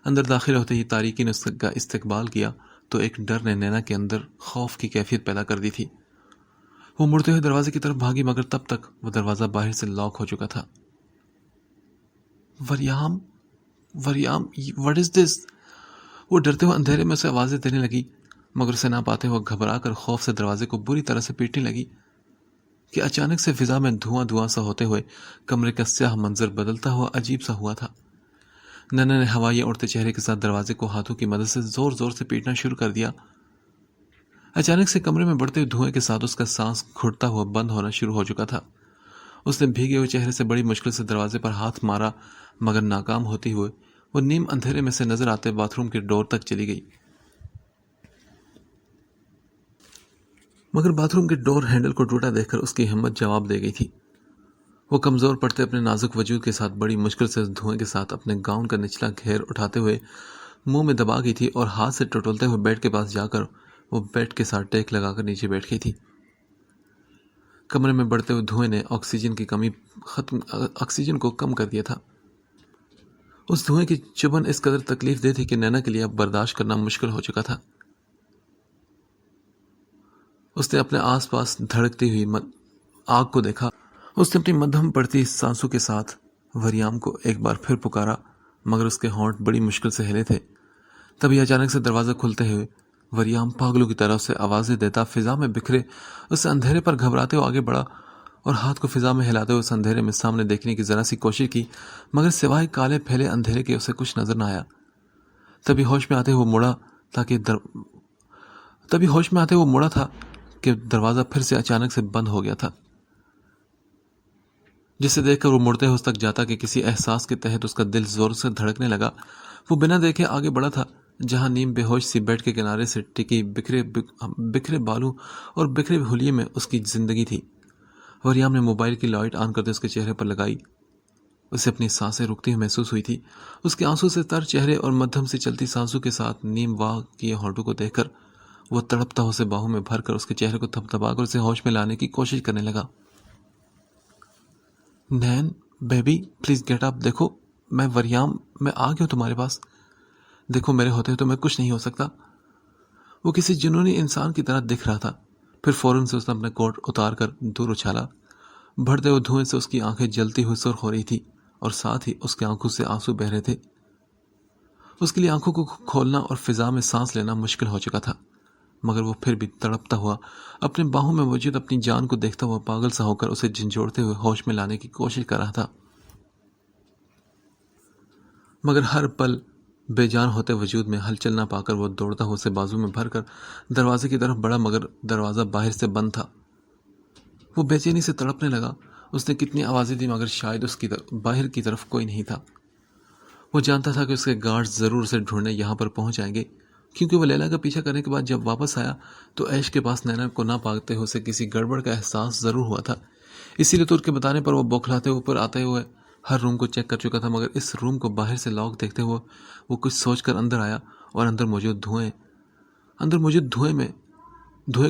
اندر داخل ہوتے ہی تاریکی نے اس کا استقبال کیا تو ایک ڈر نے نینا کے اندر خوف کی کیفیت پیدا کر دی تھی۔ وہ مڑتے ہوئے دروازے کی طرف بھاگی، مگر تب تک وہ دروازہ باہر سے لاک ہو چکا تھا۔ Waryam, Waryam, what is this؟ وہ ڈرتے ہوئے اندھیرے میں اسے آوازیں دینے لگی، مگر اسے نہ پاتے ہوئے گھبرا کر خوف سے دروازے کو بری طرح سے پیٹنے لگی کہ اچانک سے فضا میں دھواں دھواں سا ہوتے ہوئے کمرے کا سیاہ منظر بدلتا ہوا عجیب سا ہوا تھا۔ نینا نے ہوائیں اڑتے چہرے کے ساتھ دروازے کو ہاتھوں کی مدد سے زور زور سے پیٹنا شروع کر دیا۔ اچانک سے کمرے میں بڑھتے ہوئے دھوئیں کے ساتھ اس کا سانس گھٹتا ہوا بند ہونا شروع ہو چکا تھا۔ اس نے بھیگے ہوئے چہرے سے بڑی مشکل سے دروازے پر ہاتھ مارا، مگر ناکام ہوتے ہوئے وہ نیم اندھیرے میں سے نظر آتے باتھ روم کے ڈور تک چلی گئی، مگر باتھ روم کے ڈور ہینڈل کو ٹوٹا دیکھ کر اس کی ہمت جواب دے گئی تھی۔ وہ کمزور پڑتے اپنے نازک وجود کے ساتھ بڑی مشکل سے دھوئیں کے ساتھ اپنے گاؤن کا نچلا گھیر اٹھاتے ہوئے منہ میں دبا گئی تھی اور ہاتھ سے ٹٹولتے ہوئے بیڈ کے پاس جا کر وہ بیڈ کے ساتھ ٹیک لگا کر نیچے بیٹھ گئی تھی۔ کمرے میں بڑھتے ہوئے دھوئیں نے آکسیجن کو کم کر دیا تھا۔ اس دھوئیں کی چبھن اس قدر تکلیف دہ تھی کہ نینا کے لیے اب برداشت کرنا مشکل ہو چکا تھا۔ اس نے اپنے آس پاس دھڑکتی ہوئی آگ کو دیکھا۔ اس نے اپنی مدھم پڑتی سانسوں کے ساتھ وریام کو ایک بار پھر پکارا، مگر اس کے ہونٹ بڑی مشکل سے ہلے تھے۔ تبھی اچانک سے دروازہ کھلتے ہوئے وریام پاگلوں کی طرح اسے آوازیں دیتا فضا میں بکھرے اس اندھیرے پر گھبراتے ہوئے آگے بڑھا اور ہاتھ کو فضا میں ہلاتے ہوئے اس اندھیرے میں سامنے دیکھنے کی ذرا سی کوشش کی، مگر سوائے کالے پھیلے اندھیرے کے اسے کچھ نظر نہ آیا۔ تبھی ہوش میں آتے ہوئے مڑا تھا کہ دروازہ پھر سے اچانک سے بند ہو گیا تھا، جسے دیکھ کر وہ مڑتے ہوئے اس تک جاتا کہ کسی احساس کے تحت اس کا دل زور سے دھڑکنے لگا۔ وہ بنا دیکھے آگے بڑھا تھا جہاں نیم بے ہوش سی بیڈ کے کنارے سے ٹکی بکھرے بالوں اور بکھرے حلیے میں اس کی زندگی تھی۔ وریام نے موبائل کی لائٹ آن کرتے اس کے چہرے پر لگائی۔ اسے اپنی سانسیں رکتی ہوئی محسوس ہوئی تھی۔ اس کے آنسوں سے تر چہرے اور مدھم سے چلتی سانسوں کے ساتھ نیم واہ کیے ہونٹوں کو دیکھ کر وہ تڑپتا اسے باہوں میں بھر کر اس کے چہرے کو تھپ تھپا کر اسے ہوش میں لانے کی کوشش کرنے لگا۔ نین بیبی پلیز گیٹ اپ، دیکھو میں وریام، میں آ گیا ہوں تمہارے پاس، دیکھو میرے ہوتے تو میں کچھ نہیں ہو سکتا۔ وہ کسی جنونی انسان کی طرح دکھ رہا تھا۔ پھر فوراً سے اس نے اپنا کوٹ اتار کر دور اچھالا۔ بڑھتے ہوئے دھوئیں سے اس کی آنکھیں جلتی ہوئی سرخ ہو رہی تھی اور ساتھ ہی اس کی آنکھوں سے آنسو بہ رہے تھے۔ اس کے لیے آنکھوں کو کھولنا اور فضا میں سانس لینا مشکل ہو چکا تھا، مگر وہ پھر بھی تڑپتا ہوا اپنے باہوں میں موجود اپنی جان کو دیکھتا ہوا پاگل سا ہو کر اسے جھنجھوڑتے ہوئے ہوش میں لانے کی کوشش کر رہا تھا، مگر ہر پل بے جان ہوتے وجود میں ہلچل نہ پا کر وہ دوڑتا ہوا اسے بازو میں بھر کر دروازے کی طرف بڑھا، مگر دروازہ باہر سے بند تھا۔ وہ بے چینی سے تڑپنے لگا۔ اس نے کتنی آوازیں دی مگر شاید اس کی باہر کی طرف کوئی نہیں تھا۔ وہ جانتا تھا کہ اس کے گارڈ ضرور اسے ڈھونڈنے یہاں پر پہنچ جائیں گے، کیونکہ وہ لیلا کا پیچھا کرنے کے بعد جب واپس آیا تو ایش کے پاس نینا کو نہ پاتے ہوئے اسے کسی گڑبڑ کا احساس ضرور ہوا تھا۔ اسی لیے تر کے بتانے پر وہ بوکھلاتے اوپر آتے ہوئے ہر روم کو چیک کر چکا تھا، مگر اس روم کو باہر سے لاک دیکھتے ہوئے وہ کچھ سوچ کر اندر آیا اور اندر موجود دھوئیں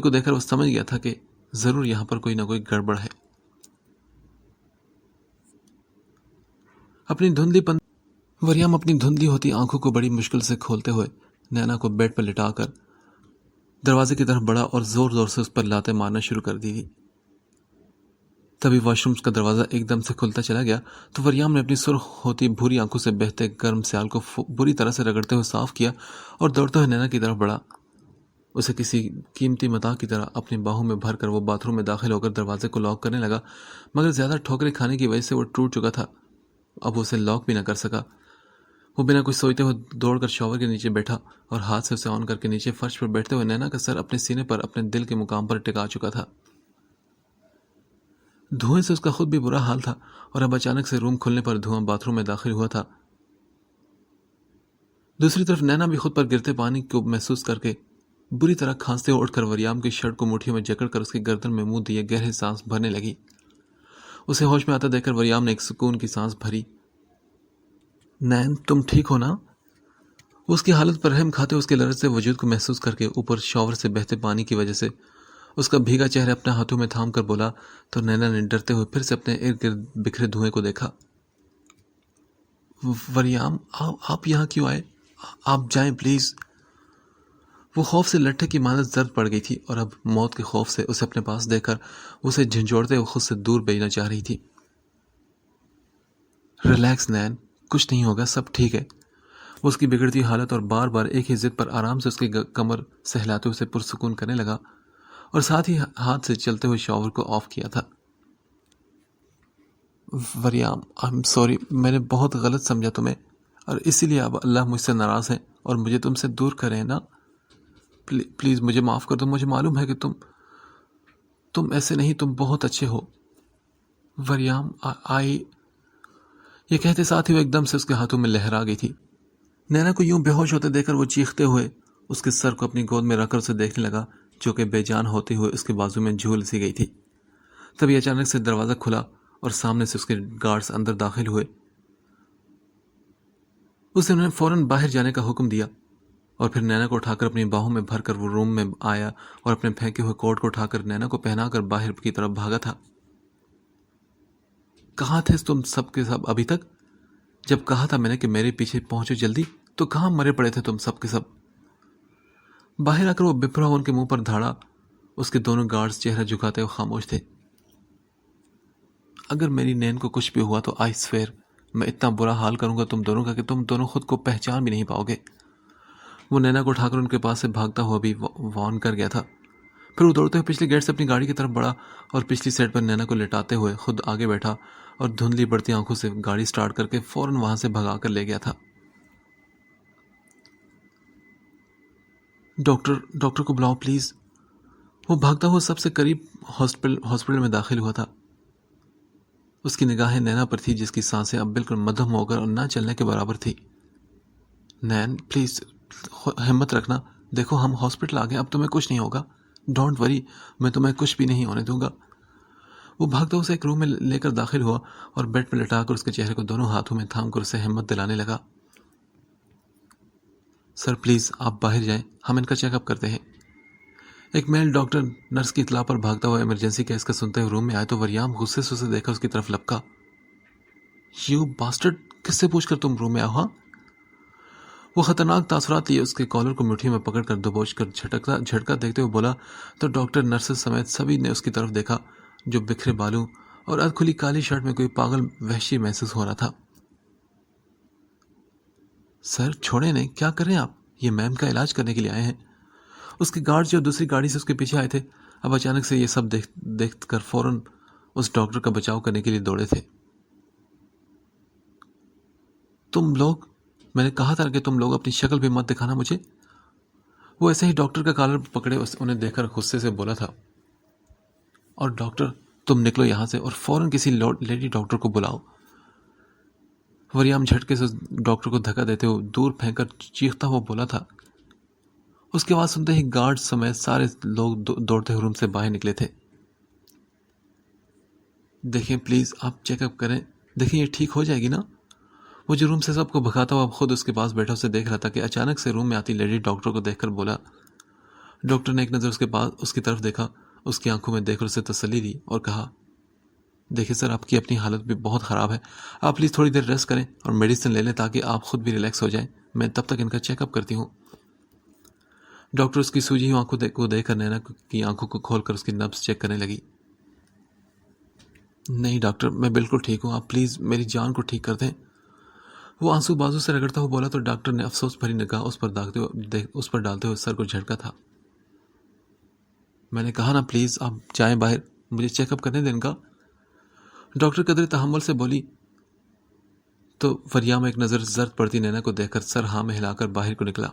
کو دیکھ کر وہ سمجھ گیا تھا کہ ضرور یہاں پر کوئی نہ کوئی گڑبڑ ہے۔ وریام اپنی دھندلی ہوتی آنکھوں کو بڑی مشکل سے کھولتے ہوئے نینا کو بیڈ پر لٹا کر دروازے کی طرف بڑھا اور زور زور سے اس پر لاتیں مارنا شروع کر دی۔ تبھی واش روم کا دروازہ ایک دم سے کھلتا چلا گیا تو وریام نے اپنی سرخ ہوتی بھوری آنکھوں سے بہتے گرم سیال کو بری طرح سے رگڑتے ہوئے صاف کیا اور دوڑتے ہوئے نینا کی طرف بڑھا۔ اسے کسی قیمتی متاع کی طرح اپنی باہوں میں بھر کر وہ باتھ روم میں داخل ہو کر دروازے کو لاک کرنے لگا، مگر زیادہ ٹھوکریں کھانے کی وجہ سے وہ ٹوٹ چکا تھا، اب وہ اسے لاک بھی نہ کر سکا۔ وہ بنا کچھ سوچتے ہوئے دوڑ کر شاور کے نیچے بیٹھا اور ہاتھ سے اسے آن کر کے نیچے فرش پر بیٹھتے ہوئے نینا کا سر اپنے سینے پر اپنے دل کے مقام پر ٹکا چکا تھا۔ دھوئیں سے اس کا خود بھی برا حال تھا اور اب اچانک سے روم کھلنے پر دھواں باتھ روم میں داخل ہوا تھا، دوسری طرف نینا بھی خود پر گرتے پانی کو محسوس کر کے بری طرح کھانستے ہوئے اٹھ کر وریام کی شرٹ کو مٹھیوں میں جکڑ کر اس کی گردن میں منہ دیے گہرے سانس بھرنے لگی۔ اسے ہوش میں آتا دیکھ کر وریام نے ایک سکون کی سانس بھری۔ نین، تم ٹھیک ہو نا؟ وہ اس کی حالت پر رحم کھاتے اس کے لرزتے وجود کو محسوس کر کے اوپر شاور سے بہتے پانی کی وجہ سے اس کا بھیگا چہرہ اپنے ہاتھوں میں تھام کر بولا تو نینا نے ڈرتے ہوئے پھر سے اپنے ارد گرد بکھرے دھوئیں کو دیکھا۔ وریام، آپ یہاں کیوں آئے؟ آپ جائیں پلیز۔ وہ خوف سے لٹھے کی مانند زرد پڑ گئی تھی اور اب موت کے خوف سے اسے اپنے پاس دیکھ کر اسے جھنجھوڑتے ہوئے خود سے دور بھیجنا چاہ رہی تھی۔ ریلیکس نین، کچھ نہیں ہوگا، سب ٹھیک ہے۔ وہ اس کی بگڑتی حالت اور بار بار ایک ہی ضد پر آرام سے اس کی کمر سہلاتے اسے پرسکون کرنے لگا اور ساتھ ہی ہاتھ سے چلتے ہوئے شاور کو آف کیا تھا۔ وریام، آئی ایم سوری، میں نے بہت غلط سمجھا تمہیں اور اسی لیے اب اللہ مجھ سے ناراض ہے اور مجھے تم سے دور کرے نا۔ پلیز مجھے معاف کر دو، مجھے معلوم ہے کہ تم ایسے نہیں، تم بہت اچھے ہو۔ وریام، یہ کہتے ساتھ ہی وہ ایک دم سے اس کے ہاتھوں میں لہرا گئی تھی۔ نینا کو یوں بے ہوش ہوتے دیکھ کر وہ چیختے ہوئے اس کے سر کو اپنی گود میں رکھ کر اسے دیکھنے لگا جو کہ بے جان ہوتے ہوئے اس کے بازو میں جھول سی گئی تھی۔ تبھی اچانک سے دروازہ کھلا اور سامنے سے اس کے گارڈز اندر داخل ہوئے۔ اسے انہوں نے فوراً باہر جانے کا حکم دیا اور پھر نینا کو اٹھا کر اپنی باہوں میں بھر کر وہ روم میں آیا اور اپنے پھینکے ہوئے کوٹ کو اٹھا کر نینا کو پہنا کر باہر کی طرف بھاگا تھا۔ کہاں تھے تم سب کے سب ابھی تک؟ جب کہا تھا میں نے کہ میرے پیچھے پہنچو جلدی، تو کہاں مرے پڑے تھے تم سب کے سب؟ باہر آ کر وہ بپرا ان کے منہ پر دھاڑا۔ اس کے دونوں گارڈز چہرہ جھکاتے ہوئے خاموش تھے۔ اگر میری نین کو کچھ بھی ہوا تو آئی سویر میں اتنا برا حال کروں گا تم دونوں کا کہ تم دونوں خود کو پہچان بھی نہیں پاؤ گے۔ وہ نینا کو اٹھا کر ان کے پاس سے بھاگتا ہوا بھی وارن کر گیا تھا۔ پھر وہ دوڑتے ہوئے پچھلے گیٹ سے اپنی گاڑی کی طرف بڑھا اور پچھلی سیٹ پر نینا کو لٹاتے ہوئے خود آگے بیٹھا اور دھندلی بڑھتی آنکھوں سے گاڑی سٹارٹ کر کے فوراً وہاں سے بھگا کر لے گیا تھا۔ ڈاکٹر کو بلاؤ پلیز۔ وہ بھاگتا ہوا سب سے قریب ہاسپٹل میں داخل ہوا تھا۔ اس کی نگاہیں نینا پر تھی جس کی سانسیں اب بالکل مدھم ہو کر اور نہ چلنے کے برابر تھی۔ نین پلیز ہمت رکھنا، دیکھو ہم ہاسپٹل آ گئے، اب تمہیں کچھ نہیں ہوگا، ڈونٹ وری، میں تمہیں کچھ بھی نہیں ہونے دوں گا۔ وہ بھاگتا اسے ایک روم میں لے کر داخل ہوا اور بیڈ پر لٹا کر اس کے چہرے کو دونوں ہاتھوں میں تھام کر اسے ہمت دلانے لگا۔ سر پلیز آپ باہر جائیں، ہم ان کا چیک اپ کرتے ہیں۔ ایک میل ڈاکٹر نرس کی اطلاع پر بھاگتا ہوا ایمرجنسی کیس کا سنتے ہوئے روم میں آئے تو وریام غصے سے اسے دیکھا اس کی طرف لپکا۔ یو باسٹرڈ، کس سے پوچھ کر تم روم میں آؤ؟ ہاں؟ وہ خطرناک تاثرات لیے اس کے کالر کو مٹھیوں میں پکڑ کر دبوچ کر جھٹکا دیکھتے ہوئے بولا تو ڈاکٹر نرسز سمیت سبھی نے اس کی طرف دیکھا جو بکھرے بالوں اور ادھ کھلی کالی شرٹ میں کوئی پاگل وحشی محسوس ہو رہا تھا۔ سر چھوڑیں نہیں، کیا کر رہے ہیں آپ؟ یہ میم کا علاج کرنے کے لیے آئے ہیں۔ اس کے گارڈ جو دوسری گاڑی سے اس کے پیچھے آئے تھے اب اچانک سے یہ سب دیکھ کر فوراً اس ڈاکٹر کا بچاؤ کرنے کے لیے دوڑے تھے۔ تم لوگ، میں نے کہا تھا کہ تم لوگ اپنی شکل بھی مت دکھانا مجھے۔ وہ ایسے ہی ڈاکٹر کا کالر پکڑے انہیں دیکھ کر غصے سے بولا تھا۔ اور ڈاکٹر تم نکلو یہاں سے اور فوراً کسی لیڈی ڈاکٹر کو بلاؤ۔ وریام جھٹکے سے ڈاکٹر کو دھکا دیتے ہوئے دور پھینک کر چیختا ہوا بولا تھا۔ اس کی آواز سنتے ہی گارڈ سمیت سارے لوگ دوڑتے ہوئے روم سے باہر نکلے تھے۔ دیکھیں پلیز آپ چیک اپ کریں، دیکھیں یہ ٹھیک ہو جائے گی نا۔ وہ جو روم سے سب کو بھگاتا ہوا خود اس کے پاس بیٹھا اسے دیکھ رہا تھا کہ اچانک سے روم میں آتی لیڈی ڈاکٹر کو دیکھ کر بولا۔ ڈاکٹر نے ایک نظر اس کی طرف دیکھا، اس کی آنکھوں میں دیکھ کر اسے تسلی دی اور کہا، دیکھیں سر آپ کی اپنی حالت بھی بہت خراب ہے، آپ پلیز تھوڑی دیر ریسٹ کریں اور میڈیسن لے لیں تاکہ آپ خود بھی ریلیکس ہو جائیں، میں تب تک ان کا چیک اپ کرتی ہوں۔ ڈاکٹر اس کی سوجی ہوئی آنکھوں کو دیکھ کر نینا کی آنکھوں کو کھول کر اس کی نبض چیک کرنے لگی۔ نہیں ڈاکٹر میں بالکل ٹھیک ہوں، آپ پلیز میری جان کو ٹھیک کر دیں۔ وہ آنسو بازو سے رگڑتا ہوا بولا تو ڈاکٹر نے افسوس بھری نگاہ اس پر ڈالتے ہوئے سر کو جھٹکا تھا۔ میں نے کہا نا پلیز آپ جائیں باہر، مجھے چیک اپ کرنے دیں ان کا۔ ڈاکٹر قدر تحمل سے بولی تو وریام ایک نظر زرد پڑتی نینا کو دیکھ کر سر ہاں میں ہلا کر باہر کو نکلا۔